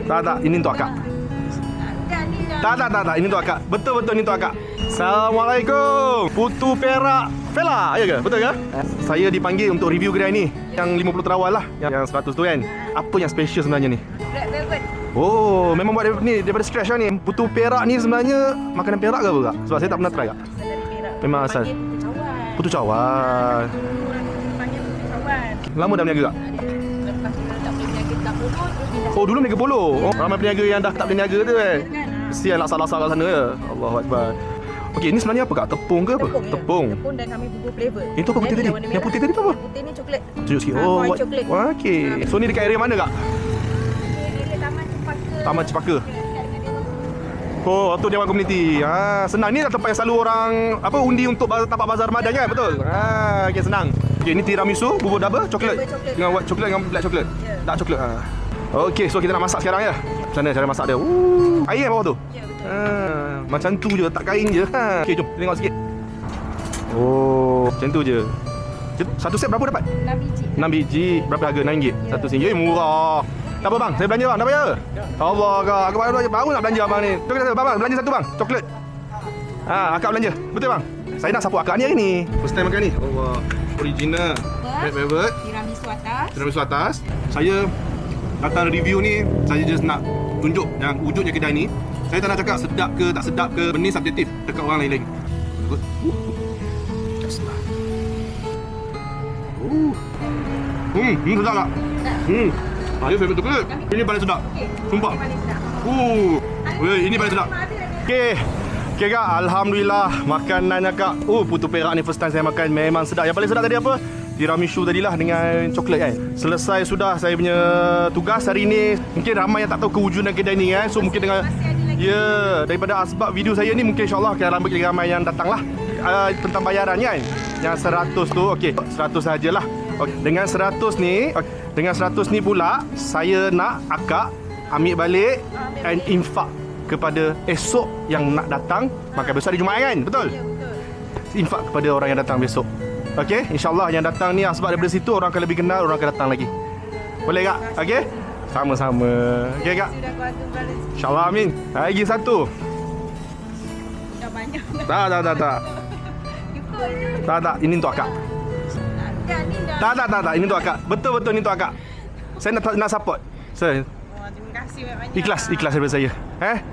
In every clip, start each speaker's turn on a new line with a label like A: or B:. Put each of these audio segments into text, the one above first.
A: Tak, ini untuk akak. Tak, ini untuk akak. Betul ini untuk akak. Assalamualaikum. Putu Perak Fela, ya ke? Betul ke? Saya dipanggil untuk review kedai ni. Yang 50 terawal lah, yang 100 tu kan. Apa yang special sebenarnya ni?
B: Black velvet.
A: Oh, memang buat ni daripada scratch lah ni. Putu Perak ni sebenarnya makanan Perak ke apa kak? Sebab saya tak pernah try kak.
B: Asal dari Perak.
A: Memang asal.
B: Putu cawan.
A: Putu cawan.
B: Panggil putu cawan.
A: Lama dah berniaga kak?
B: Lepas tu tak boleh berniaga tak polo terus pindah.
A: Oh, dulu berniaga polo. Oh, ramai peniaga yang dah tak boleh niaga tu kan. Mesti yang laksa-laksa kat sana ya. Allahuakbar. Okey, ni sebenarnya apa kak? Tepung ke apa?
B: Tepung. Tepung dan kami bubur flavor.
A: Itu apa putih tadi? Yang putih tadi tu apa?
B: Yang putih ni coklat.
A: Tunjuk sikit.
B: Oh,
A: Oh,
B: coklat.
A: okey. So ni dekat area mana kak?
B: Area Taman Cempaka.
A: Taman Cempaka. Oh, tu Dewan Komuniti. Senang. Ni dah tempat yang selalu orang undi untuk tapak bazar Ramadan kan? Betul? Okey, senang. Okey, ni tiramisu, bubur double coklat.
B: Coklat.
A: Dengan white coklat dengan black coklat.
B: Ya.
A: Dark coklat. Okey, so kita nak masak sekarang ya. Macam mana cara masak dia? Air bawah tu.
B: Ya, betul.
A: Macam tu je, tak kain je. Okey, jom tengok sikit. Oh, macam tu je. Satu set berapa dapat?
B: 6 biji.
A: 6 biji. Berapa harga? RM6.
B: Ya.
A: Satu RM1. Murah. Tak apa bang, saya belanja bang. Dah bayar? Allah kak, aku baru nak belanja abang ni. Jom kita bang, belanja satu bang. Coklat. Akak belanja. Betul bang? Saya nak support akak ni hari ni. First time makan ni. Allah. Original. Red velvet.
B: Tiramisu atas.
A: Tiramisu atas. Saya datang review ni, saya just nak tunjuk yang wujudnya kedai ni. Saya tak nak cakap sedap ke tak sedap ke, benda ni subjektif dekat orang lain-lain. Good. Bismillah. Sedap tak? Ini favourite coklat. Ini paling sedap. Sumpah. Ini paling sedap. Okey kak, alhamdulillah makanannya kak. Putu Perak ni first time saya makan, memang sedap. Yang paling sedap tadi apa? Tiramisu tadilah dengan coklat kan. Selesai sudah saya punya tugas hari ni. Mungkin ramai yang tak tahu kewujudan kedai ni kan. So mungkin dengan daripada asbab video saya ni mungkin insyaAllah akan ramai yang datang lah. Tentang bayaran kan, yang 100 tu okey, 100 sajalah. Dengan 100 ni pula saya nak akak ambil balik and infak kepada esok yang nak datang makan besok hari Jumaat kan. Betul?
B: Ya, betul.
A: Infak kepada orang yang datang besok. Okey, insyaAllah yang datang ni sebab daripada situ orang akan lebih kenal, orang akan datang lagi. Boleh kak? Okey? Sama-sama. Okey kak?
B: Sudah keluarga balance.
A: InsyaAllah amin. Lagi satu.
B: Dah banyak.
A: Tak.
B: Cukup je.
A: Tak, ini untuk akak.
B: Dah ni dah.
A: Tak, ini untuk akak. Betul ini untuk akak. Saya nak support. Saya
B: Terima kasih banyak-banyak.
A: ikhlas daripada saya.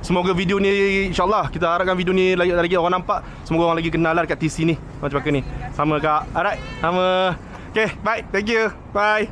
A: Semoga video ni insyaAllah kita harapkan video ni lagi orang nampak. Semoga orang lagi kenal lah dekat TC ni. Macam ni. Sama kak. Alright. Sama. Okay, bye. Thank you. Bye.